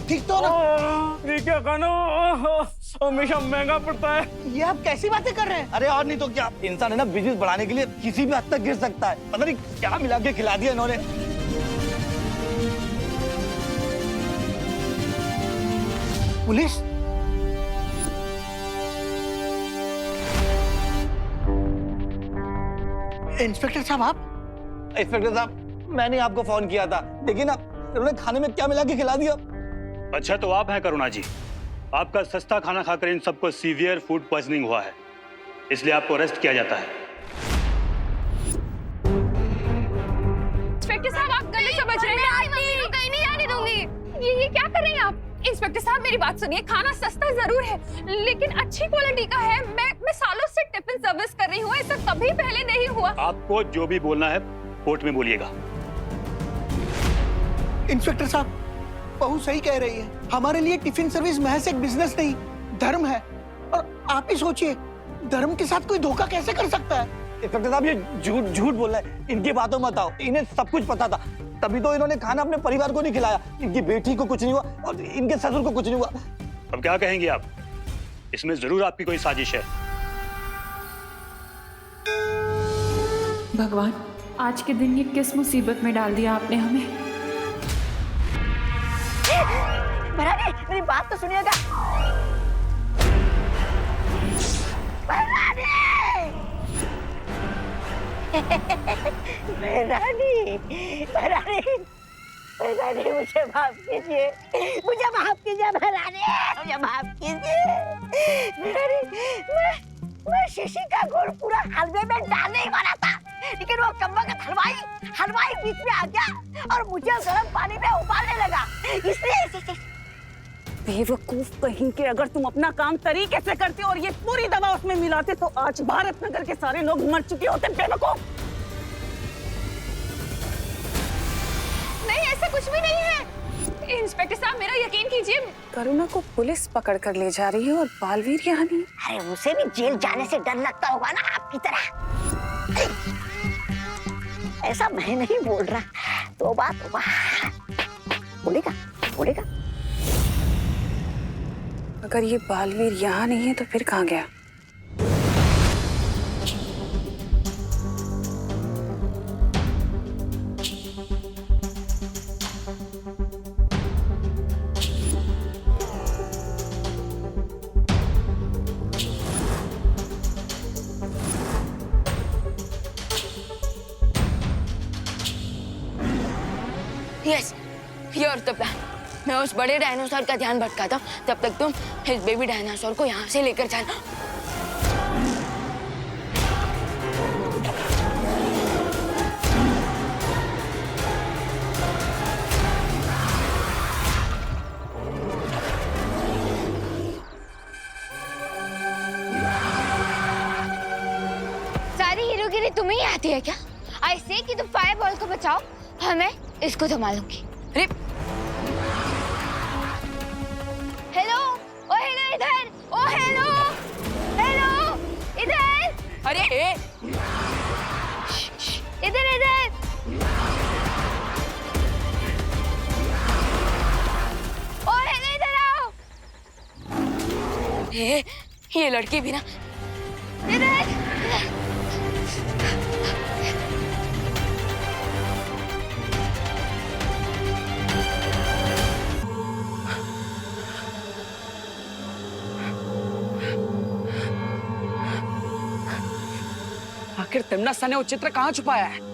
ठीक तो ना? ये क्या खाना हमेशा महंगा पड़ता है। ये आप कैसी बातें कर रहे हैं? अरे और नहीं तो क्या, इंसान है ना बिजनेस बढ़ाने के लिए किसी भी हद तक गिर सकता है। पता नहीं क्या मिला के खिला दिया इन्होंने। पुलिस? इंस्पेक्टर साहब आप? इंस्पेक्टर साहब, मैंने आपको फोन किया था, देखिए ना इन्होंने खाने में क्या मिला के खिला दिया। अच्छा तो आप हैं करुणा जी, आपका सस्ता खाना खाकर इन सबको सीवियर फूड पॉइजनिंग हुआ है, इसलिए आपको अरेस्ट किया जाता है। इंस्पेक्टर साहब आप गलत समझ रहे हैं। मम्मी को कहीं नहीं जाने दूंगी। ये क्या कर रहे हैं आप? इंस्पेक्टर साहब मेरी बात सुनिए, खाना सस्ता जरूर है लेकिन अच्छी क्वालिटी का है। मैं सालों से टिफिन सर्विस कर रही हूँ, ऐसा कभी पहले नहीं हुआ। आपको जो भी बोलना है कोर्ट में बोलिएगा। इंस्पेक्टर साहब, बहू सही कह रही है, हमारे लिए टिफिन सर्विस महज एक बिजनेस नहीं, धर्म है। और आप ही सोचिए, धर्म के साथ कोई धोखा कैसे कर सकता है? इंस्पेक्टर साहब, ये झूठ बोल रहा है, इनकी बातों मत आओ। इन्हें सब कुछ पता था, तभी तो इन्होंने खाना अपने परिवार को नहीं खिलाया। इनकी बेटी को कुछ नहीं हुआ और इनके ससुर को कुछ नहीं हुआ। अब क्या कहेंगे आप? इसमें जरूर आपकी कोई साजिश है। भगवान, आज के दिन ये किस मुसीबत में डाल दिया आपने हमें। भराने, मेरी बात तो सुनिएगा। भराने! भराने, भराने, भराने, मुझे माफ कीजिए, मुझे माफ कीजिए भराने, मुझे माफ कीजिए। भराने, मैं शीशी का गुड़ पूरा हलवे में डालने ही वाला था, लेकिन वो कम्बख्त हलवाई बीच में आ गया और मुझे गर्म पानी में उबालने लगा, इसलिए। बेवकूफ कहीं के, अगर तुम अपना काम तरीके से करते और ये पूरी दवा उसमें मिलाते तो आज भारत नगर के सारे लोग मर चुके होते। बेवकूफ! नहीं, ऐसा कुछ भी नहीं है। इंस्पेक्टर साहब मेरा यकीन कीजिए। करुणा को पुलिस पकड़ कर ले जा रही है और बालवीर यहाँ नहीं। अरे उसे भी जेल जाने से डर लगता होगा ना आपकी तरह। ऐसा मैं नहीं बोल रहा, तौबा तौबा। बोलेगा बोलेगा। अगर ये बालवीर यहाँ नहीं है तो फिर कहाँ गया? Yes, your the plan. मैं उस बड़े डायनासोर का ध्यान भटकाता हूँ, तब तक तुम इस बेबी डायनासोर को यहाँ से लेकर जाना। सारी हीरोगिरी तुम्हें ही आती है क्या? ऐसे कि तुम फायर बॉल को बचाओ, मैं इसको संभालूंगी। अरे हेलो, ओ हेलो इधर, ओ हेलो, हेलो इधर, अरे इधर इधर। ओ हेलो इधर आओ। ये लड़की भी ना। इधर। आखिर तिमनसा ने वो चित्र कहाँ छुपाया है?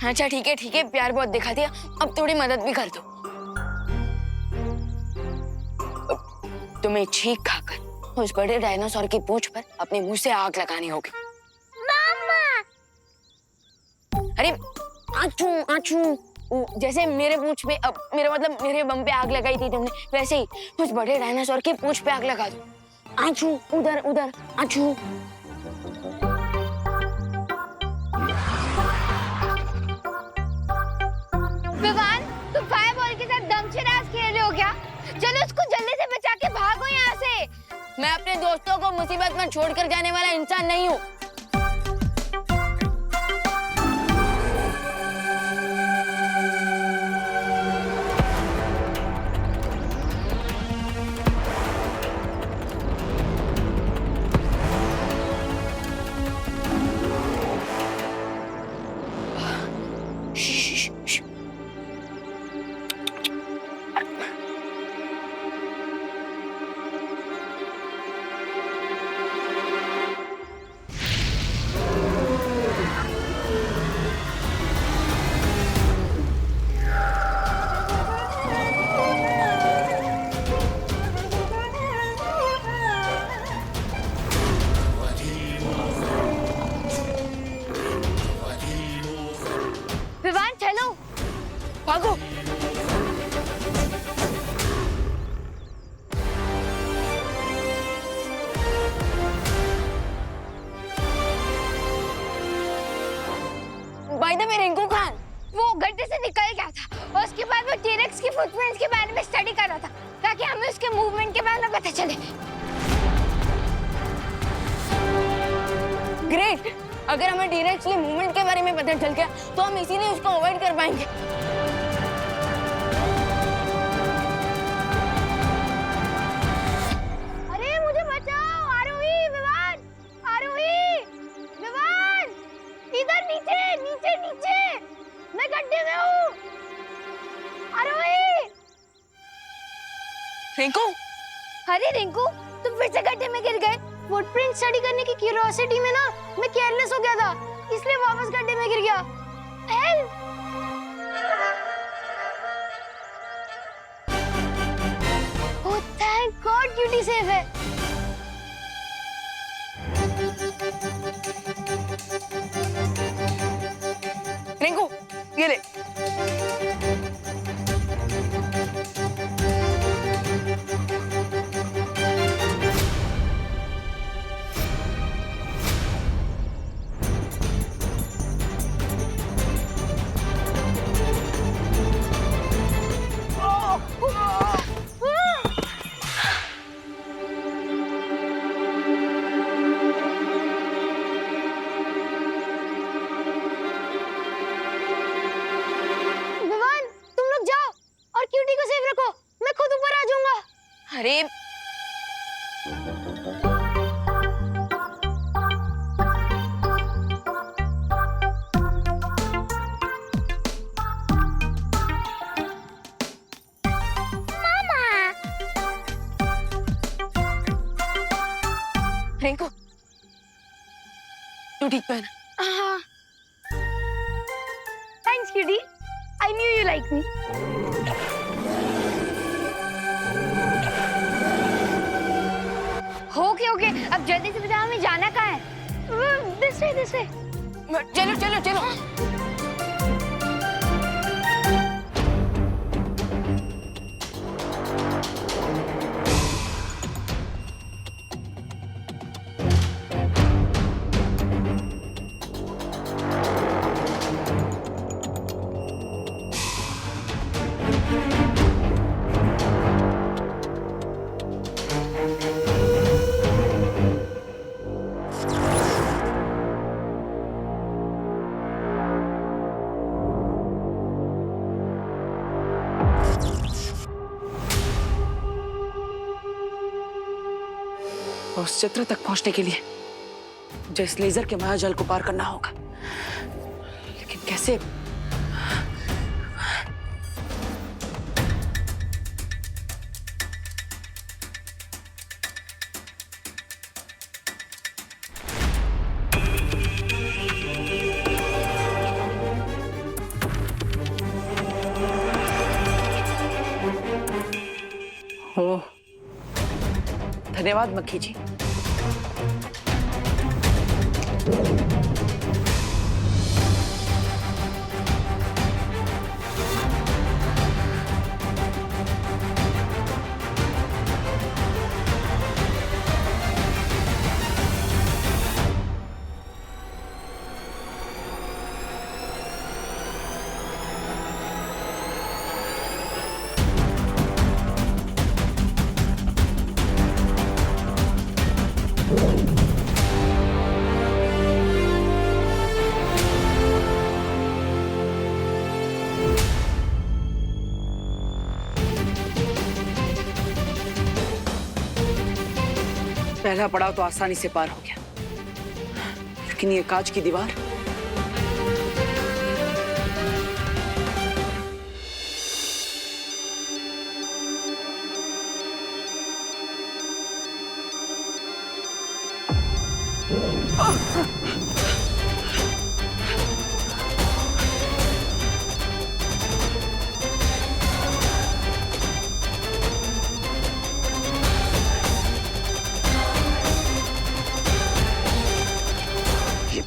अच्छा ठीक है, प्यार बहुत दिखा दिया, अब थोड़ी मदद भी कर दो। तुम्हें छींक खाकर उस बड़े डायनासोर की पूंछ पर अपने मुंह से आग लगानी होगी। मामा। अरे आचू आचू, जैसे मेरे पूंछ पे, मेरा मतलब मेरे बम पे आग लगाई थी तुमने, वैसे ही उस बड़े डायनासोर की पूंछ पे आग लगा दो। आचू, उधर उधर, आचू। विवान, तुम फायरबॉल के साथ दमशराज खेल रहे हो क्या? चलो उसको जल्दी से बचा के भागो यहाँ से। मैं अपने दोस्तों को मुसीबत में छोड़कर जाने वाला इंसान नहीं हूँ। विवान चलो, भागो। By the way Rinku Khan, वो गड्ढे से निकल गया था और उसके बाद वो टीरेक्स की फुटप्रिंट्स के बारे में स्टडी कर रहा था ताकि हमें उसके मूवमेंट के बारे में पता चले। ग्रेट, अगर हमें टीरेक्स के मूवमेंट के बारे में पता चल गया तो हम इसीलिए उसको अवॉइड कर पाएंगे। अरे मुझे बचाओ, आरोही, विवान, आरोही, विवान, इधर नीचे नीचे नीचे, मैं गड्ढे में हूँ। आरोही। रिंकू, अरे रिंकू, तुम फिर से गड्ढे में गिर गए। फुटप्रिंट स्टडी करने की क्यूरियोसिटी में ना मैं केयरलेस हो गया था, इसलिए वापस गड्ढे में गिर गया। Help! Oh thank God, cutie safe है। रिंकू, ये ले। विवान, तुम लोग जाओ और क्यूटी को सेफ रखो, मैं खुद ऊपर आ जाऊंगा। अरे रिंकू, तू ठीक पे है ना? Thanks cutie, I knew you like me. Okay, अब जल्दी से बताओ हमें जाना कहाँ है? This way. चलो चलो चलो। उस चित्र तक पहुंचने के लिए मुझे इस लेजर के मायाजाल को पार करना होगा, लेकिन कैसे? धन्यवाद मक्खी जी। पहला पड़ाव तो आसानी से पार हो गया, लेकिन ये कांच की दीवार।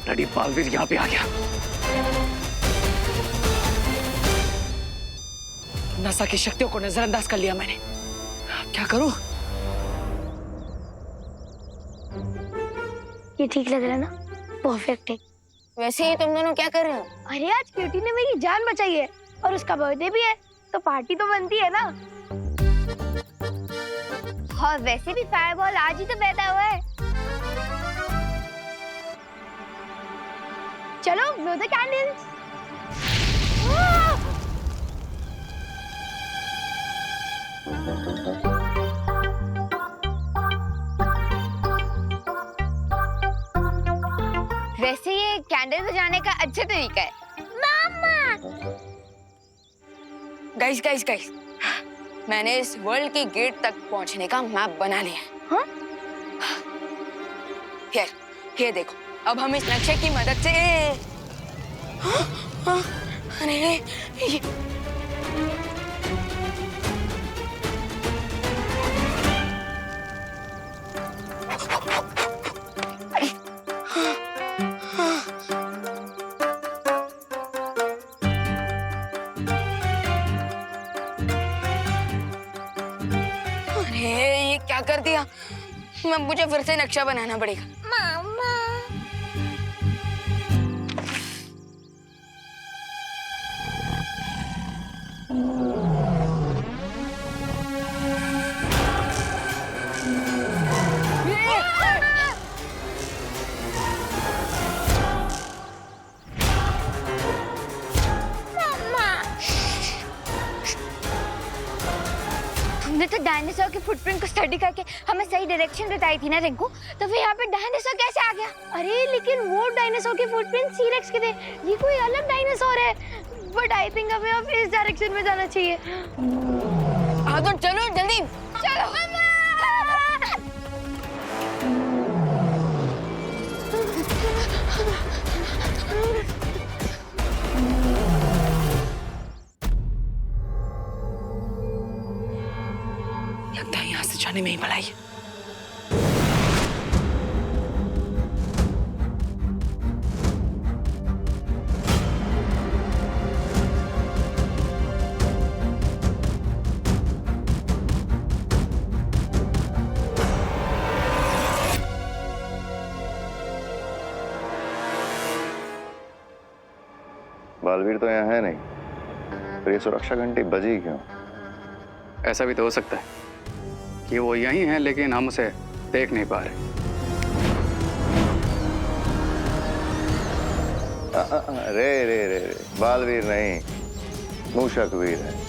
ब्लडी बालवीर यहाँ पे आ गया। नसा की शक्तियों को नजरअंदाज कर लिया मैंने। अब क्या करूं? ये ठीक लग रहा है ना? परफेक्ट है। वैसे ही तुम दोनों क्या कर रहे हो? अरे आज क्यूटी ने मेरी जान बचाई है और उसका बर्थडे भी है, तो पार्टी तो बनती है ना। हाँ वैसे भी फायरबॉल आज ही तो बैठा हुआ है। चलो blow the candles। वैसे ये कैंडल बजाने का अच्छा तरीका है। मामा गाइस गाइस गाइस, मैंने इस वर्ल्ड के गेट तक पहुंचने का मैप बना लिया है। हाँ? ये देखो, अब हम इस नक्शे की मदद से अरे ये क्या कर दिया? मुझे फिर से नक्शा बनाना पड़ेगा। मामा हमने तो डायनासोर के फुटप्रिंट को स्टडी करके हमें सही डायरेक्शन बताई थी ना रिंकू, तो फिर यहाँ पे डायनासोर कैसे आ गया? अरे लेकिन वो डायनासोर के फुटप्रिंट सीरेक्स के थे, ये कोई अलग डायनासोर है। बट आई थिंक हमें अब इस डायरेक्शन में जाना चाहिए। हाँ तो चलो जल्दी चलो। लगता है यहाँ से जाने में ही भलाई है। बालवीर तो यहाँ है नहीं, फिर ये सुरक्षा घंटी बजी क्यों? ऐसा भी तो हो सकता है कि वो यहीं है लेकिन हम उसे देख नहीं पा रहे। रे रे रे रे, बालवीर नहीं, मूषक वीर है।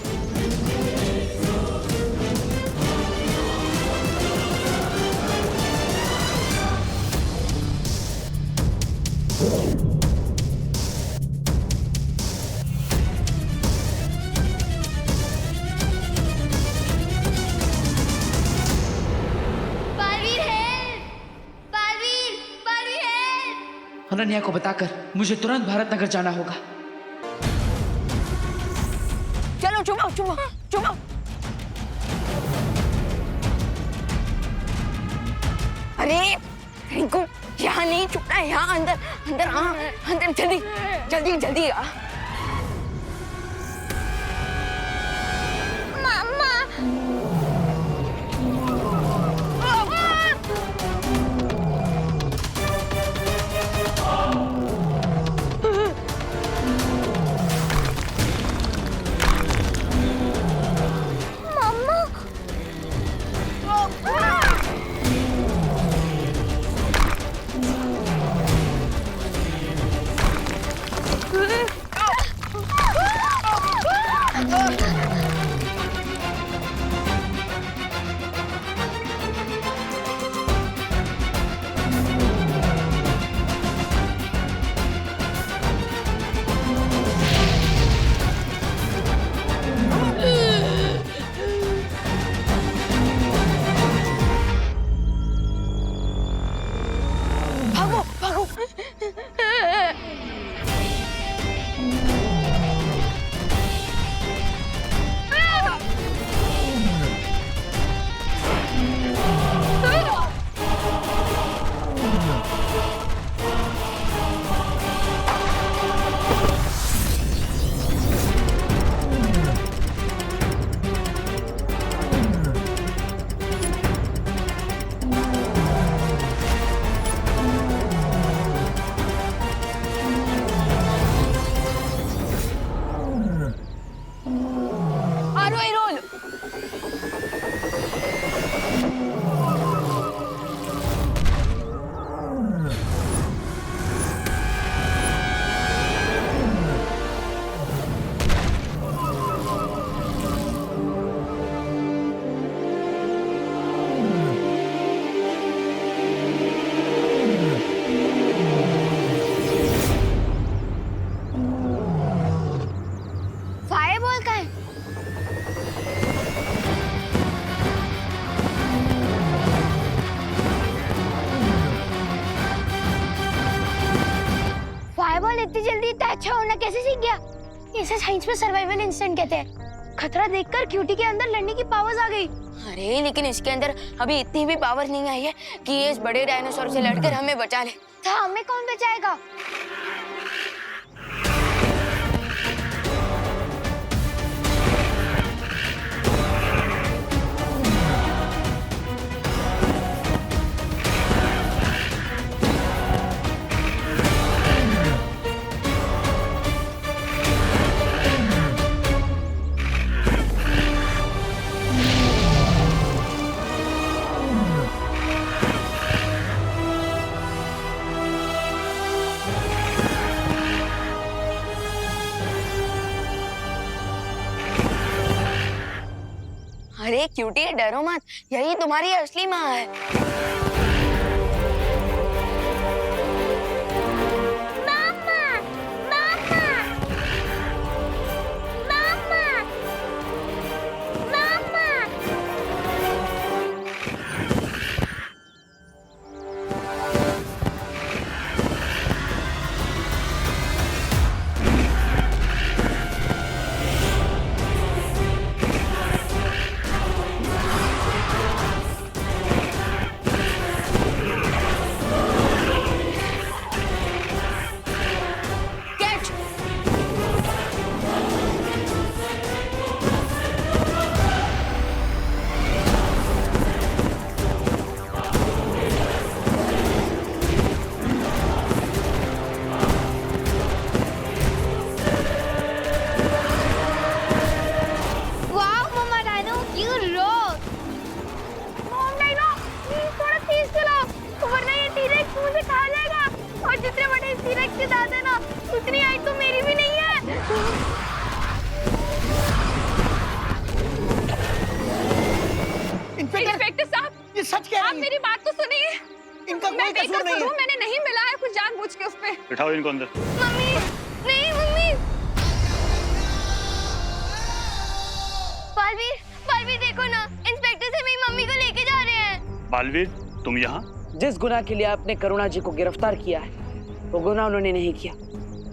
अनन्या को बताकर मुझे तुरंत भारत नगर जाना होगा। चलो चुमाओ चुमाओ चुमाओ। अरे रिंकू यहाँ नहीं छुपना है, यहाँ अंदर अंदर हाँ अंदर जल्दी जल्दी जल्दी आ। भागो भागो। आरोही रोल। फायरबॉल का है। फायरबॉल इतनी जल्दी इतना अच्छा होना कैसे सीख गया? इसे साइंस में सर्वाइवल इंस्टेंट कहते हैं। खतरा देखकर क्यूटी के अंदर लड़ने की पावर्स आ गई। अरे लेकिन इसके अंदर अभी इतनी भी पावर नहीं आई है कि ये इस बड़े डायनासोर से लड़कर हमें बचा ले। तो हमें कौन बचाएगा? अरे क्यूटी डरो मत, यही तुम्हारी असली माँ है। मामा, मामा, मामा, मामा। उतनी हाइट तो मेरी भी नहीं है। इंस्पेक्टर साहब, ये सच कह रही आप है। मेरी बात तो सुनिए। इनका कोई कसूर नहीं है। मैंने नहीं मिलाया कुछ जानबूझ के उस पे। बिठाओ इनको अंदर। मम्मी, नहीं मम्मी। बालवीर, बालवीर देखो ना, इंस्पेक्टर से मेरी मम्मी को लेके जा रहे हैं। बालवीर, तुम यहाँ? जिस गुनाह के लिए आपने करुणा जी को गिरफ्तार किया है, वो गुनाह उन्होंने नहीं किया,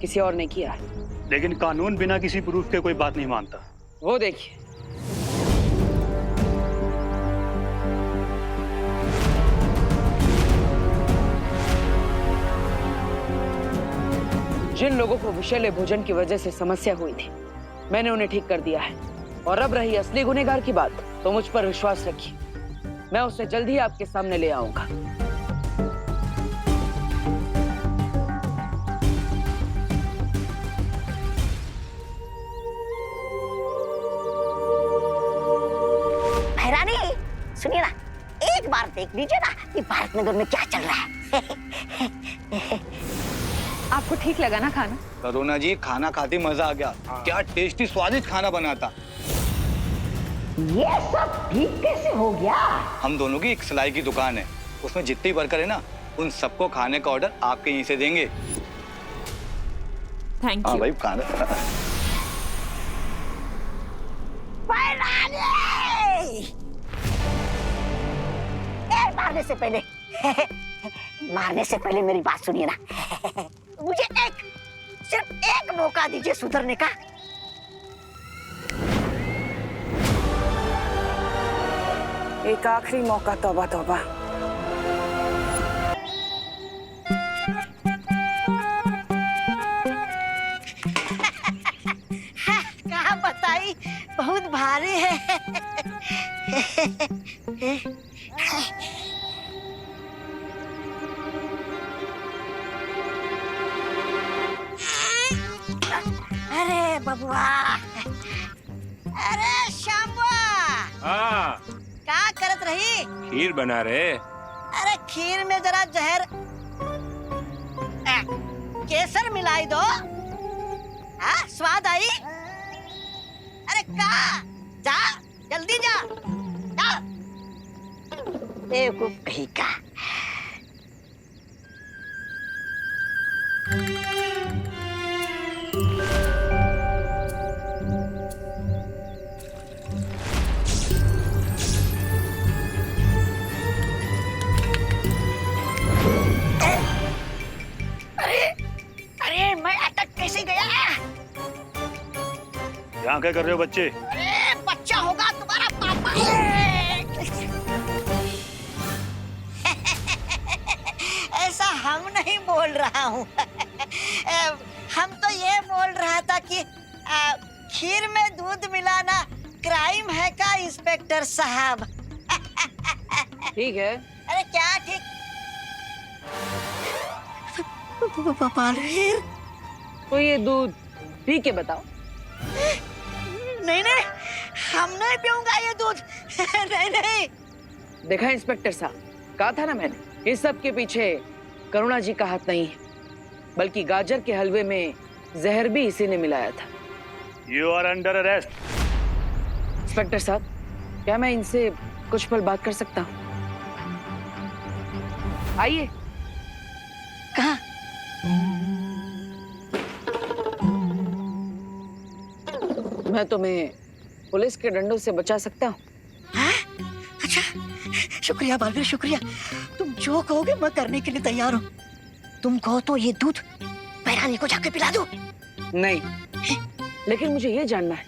किसी और ने किया है। लेकिन कानून बिना किसी प्रूफ के कोई बात नहीं मानता। वो देखिए, जिन लोगों को विषैले भोजन की वजह से समस्या हुई थी, मैंने उन्हें ठीक कर दिया है। और अब रही असली गुनहगार की बात, तो मुझ पर विश्वास रखिए, मैं उसे जल्द ही आपके सामने ले आऊंगा। महारानी सुनिए ना, एक बार देख लीजिए ना कि भारत नगर में क्या चल रहा है। आपको ठीक लगा ना खाना? करुणा जी, खाना खाते मजा आ गया। क्या टेस्टी स्वादिष्ट खाना बना था। ये सब ठीक कैसे हो गया? हम दोनों की एक सिलाई की दुकान है, उसमें जितनी वर्कर है ना, उन सबको खाने का ऑर्डर आपके यहीं से देंगे। थैंक हाँ यू। भाई, खाना मारने से पहले मारने से पहले मेरी बात सुनिए ना। मुझे सिर्फ एक मौका दीजिए सुधरने का। एक आखिरी मौका, तौबा तौबा। कहाँ बताई, बहुत भारी है। अरे बबुआ, अरे श्यामुआ, हाँ, क्या करत रही? खीर बना रहे। अरे खीर में जरा जहर केसर मिलाई दो। हाँ, स्वाद आई। अरे का जा, जल्दी जा, जा। बेवकूफ कहीं का। अरे मैं अटक कैसे गया? यहाँ क्या कर रहे हो बच्चे? अरे बच्चा होगा तुम्हारा पापा है। ऐसा हम नहीं बोल रहा हूँ। हम तो ये बोल रहा था कि खीर में दूध मिलाना क्राइम है का इंस्पेक्टर साहब? ठीक है। अरे क्या ठीक? बालवीर, तो ये दूध पी के बताओ। नहीं नहीं, हम नहीं पीऊंगा ये दूध। नहीं नहीं। देखा इंस्पेक्टर साहब, कहा था ना मैंने, इस सब के पीछे करुणा जी का हाथ नहीं है, बल्कि गाजर के हलवे में जहर भी इसी ने मिलाया था। You are under arrest. Inspector साहब, क्या मैं इनसे कुछ पल बात कर सकता हूँ? आइए। कहाँ? मैं तुम्हें पुलिस के डंडों से बचा सकता हूँ। अच्छा, शुक्रिया बालवीर, शुक्रिया। तुम जो कहोगे मैं करने के लिए तैयार हूँ। तुम कहो तो ये दूध पैरानी को जाके पिला दूं? नहीं, लेकिन मुझे ये जानना है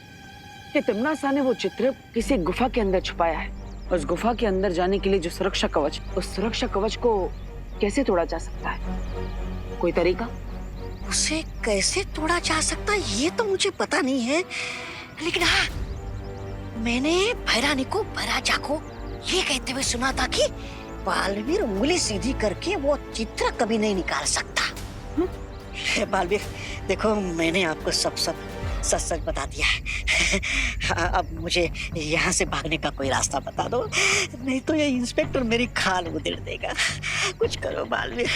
कि तिम्ना सा ने वो चित्र किसी गुफा के अंदर छुपाया है। उस गुफा के अंदर जाने के लिए जो सुरक्षा कवच, उस सुरक्षा कवच को कैसे तोड़ा जा सकता है? कोई तरीका? उसे कैसे तोड़ा जा सकता है ये तो मुझे पता नहीं है, लेकिन हाँ, मैंने भैरानी को भैराजा को ये कहते हुए सुना था कि बालवीर उंगली सीधी करके वो चित्र कभी नहीं निकाल सकता। बालवीर देखो, मैंने आपको सब सच सच बता दिया है। अब मुझे यहाँ से भागने का कोई रास्ता बता दो, नहीं तो ये इंस्पेक्टर मेरी खाल उधेड़ देगा। कुछ करो बालवीर।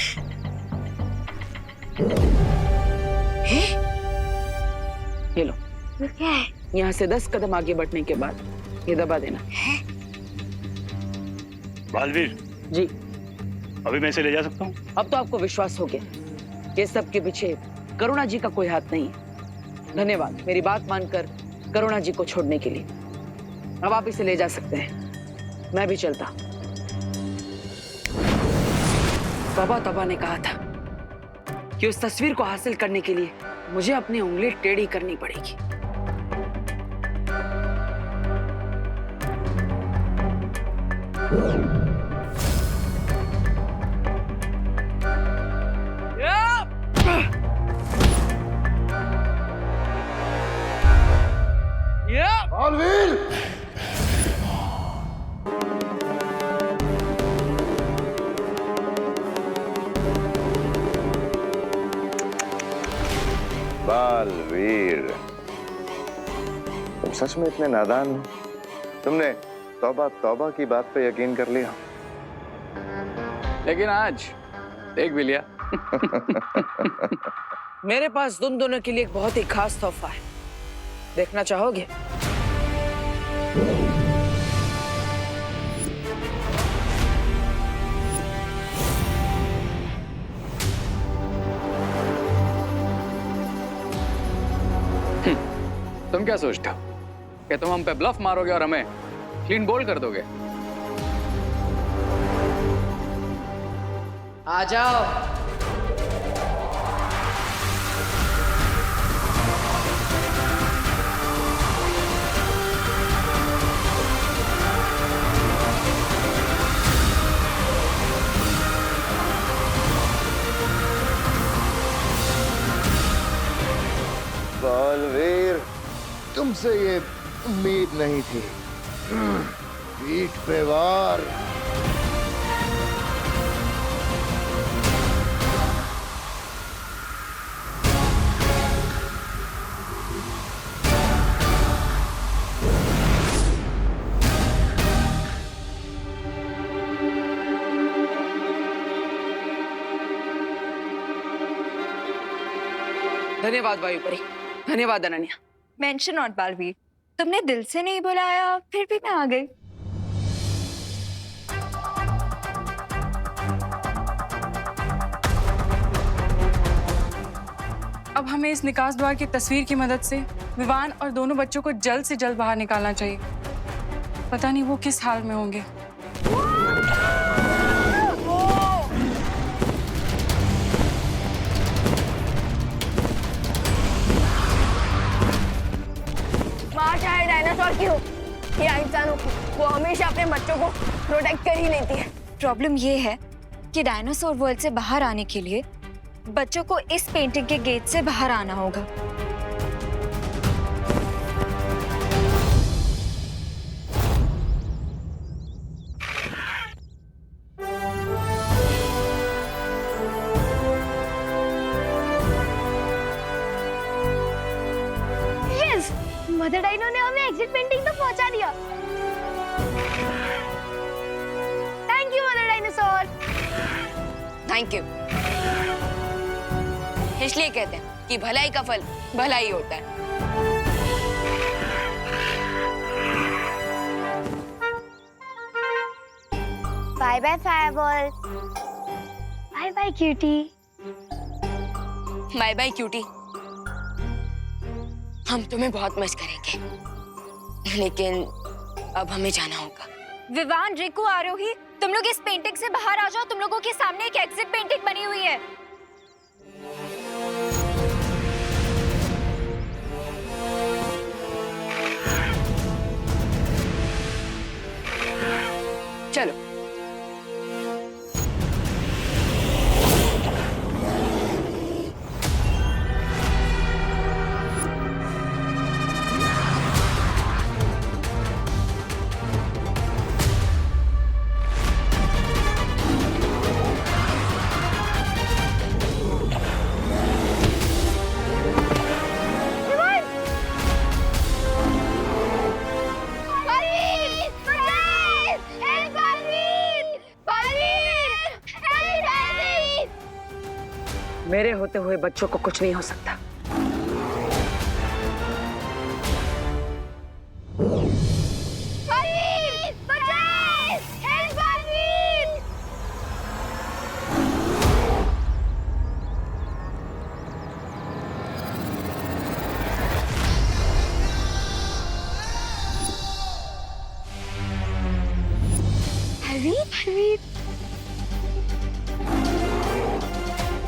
ये लो, क्या है? यहाँ से 10 कदम आगे बढ़ने के बाद ये दबा देना। बालवीर जी। अभी मैं इसे ले जा सकता हूँ? अब तो आपको विश्वास हो गया कि सब के पीछे करुणा जी का कोई हाथ नहीं है। धन्यवाद मेरी बात मानकर करुणा जी को छोड़ने के लिए। अब आप इसे ले जा सकते हैं, मैं भी चलता। बाबा तबा ने कहा था कि उस तस्वीर को हासिल करने के लिए मुझे अपनी उंगली टेढ़ी करनी पड़ेगी। बालवीर! बालवीर, तुम सच में इतने नादान हो? तुमने तौबा तौबा की बात पे यकीन कर लिया। लेकिन आज देख भी लिया। मेरे पास तुम दोनों के लिए एक बहुत ही खास तोहफा है, देखना चाहोगे? तुम क्या सोचते हो कि तुम हम पे ब्लफ मारोगे और हमें क्लीन बोल्ड कर दोगे? आ जाओ। बालवीर, तुमसे ये उम्मीद नहीं थी। पीठ पे वार। धन्यवाद वायुपरी, धन्यवाद अनन्या। मेंशन नॉट बालवीर, तुमने दिल से नहीं बुलाया, फिर भी मैं आ गई। अब हमें इस निकास द्वार की तस्वीर की मदद से विवान और दोनों बच्चों को जल्द से जल्द बाहर निकालना चाहिए। पता नहीं वो किस हाल में होंगे। माँ चाहे डायनासोर की हो या इंसान हो, वो हमेशा अपने बच्चों को प्रोटेक्ट कर ही लेती है। प्रॉब्लम ये है कि डायनासोर वर्ल्ड से बाहर आने के लिए बच्चों को इस पेंटिंग के गेट से बाहर आना होगा। यस, मदर डायनो ने हमें एग्जिट पेंटिंग तक पहुंचा दिया। Thank you mother dinosaur. Thank you. इसलिए कहते हैं कि भलाई का फल भलाई होता है। Bye bye fireball. Bye bye cutie. Bye bye cutie. हम तुम्हें बहुत मिस करेंगे, लेकिन अब हमें जाना होगा। विवान, रिकू, आरोही, तुम लोग इस पेंटिंग से बाहर आ जाओ। तुम लोगों के सामने एक एग्जिट पेंटिंग बनी हुई है। चलो। मेरे होते हुए बच्चों को कुछ नहीं हो सकता।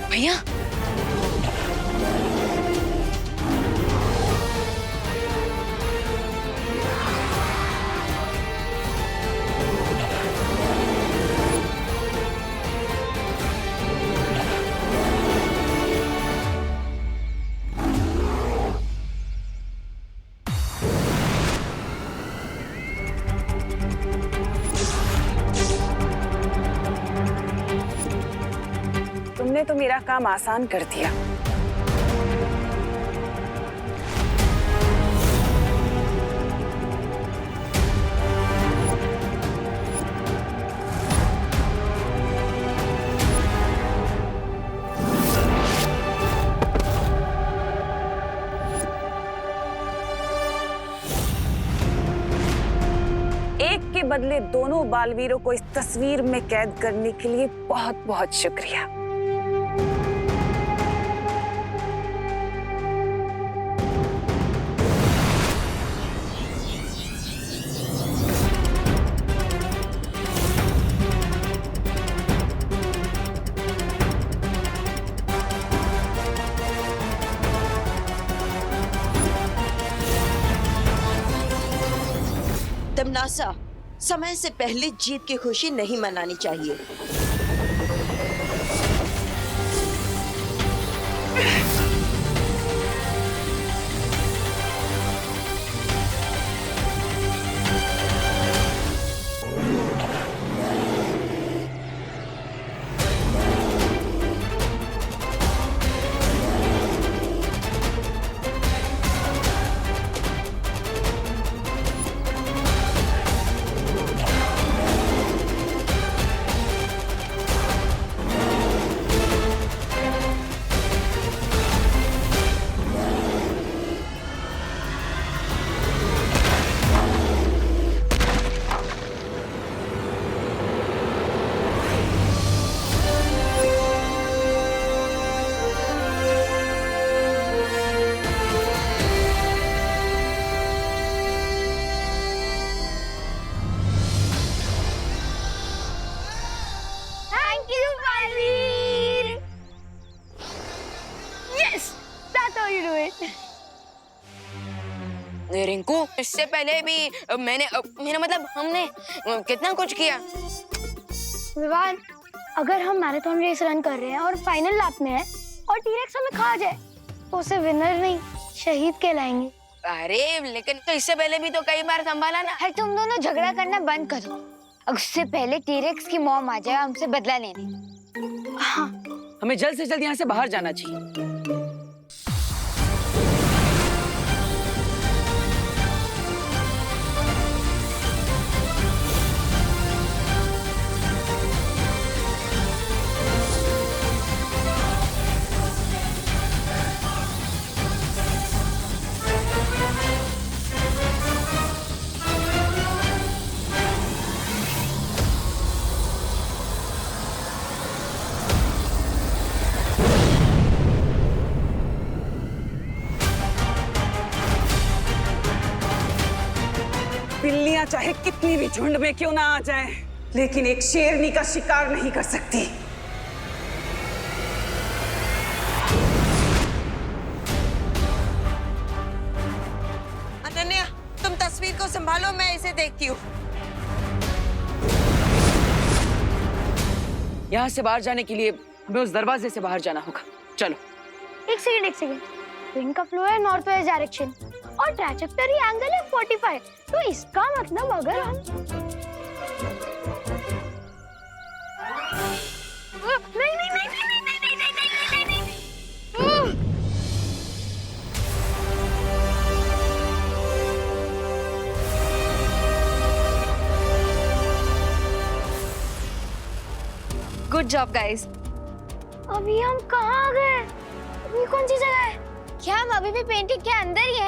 भैया, मेरा काम आसान कर दिया। एक के बदले दोनों बालवीरों को इस तस्वीर में कैद करने के लिए बहुत बहुत शुक्रिया। तमनासा, समय से पहले जीत की खुशी नहीं मनानी चाहिए। रिंकू, इससे पहले भी मेरा मतलब हमने कितना कुछ किया। विवान, अगर हम मैराथन रेस रन कर रहे हैं और फाइनल लैप में है और टी-रेक्स हमें खा जाए तो उसे विनर नहीं शहीद कहलाएंगे। अरे लेकिन तो इससे पहले भी तो कई बार संभाला ना। है, तुम दोनों झगड़ा करना बंद करो। अब उससे पहले टी-रेक्स की मॉम आ जाए हमसे बदला लेने। हाँ, हमें जल्द से जल्द यहाँ से बाहर जाना चाहिए। बिल्लियां चाहे कितनी भी झुंड में क्यों ना आ जाएं, लेकिन एक शेरनी का शिकार नहीं कर सकती। अनन्या, तुम तस्वीर को संभालो, मैं इसे देखती हूँ। यहाँ से बाहर जाने के लिए हमें उस दरवाजे से बाहर जाना होगा। चलो। एक सेकंड। विंड का फ्लो है नॉर्थ वेस्ट डायरेक्शन और ट्रैजेक्टरी एंगल है 45। तो इसका मतलब अगर हम नहीं। Good job guys. अभी हम कहाँ आ गए? अभी कौन सी जगह है? क्या हम अभी भी पेंटिंग के अंदर ही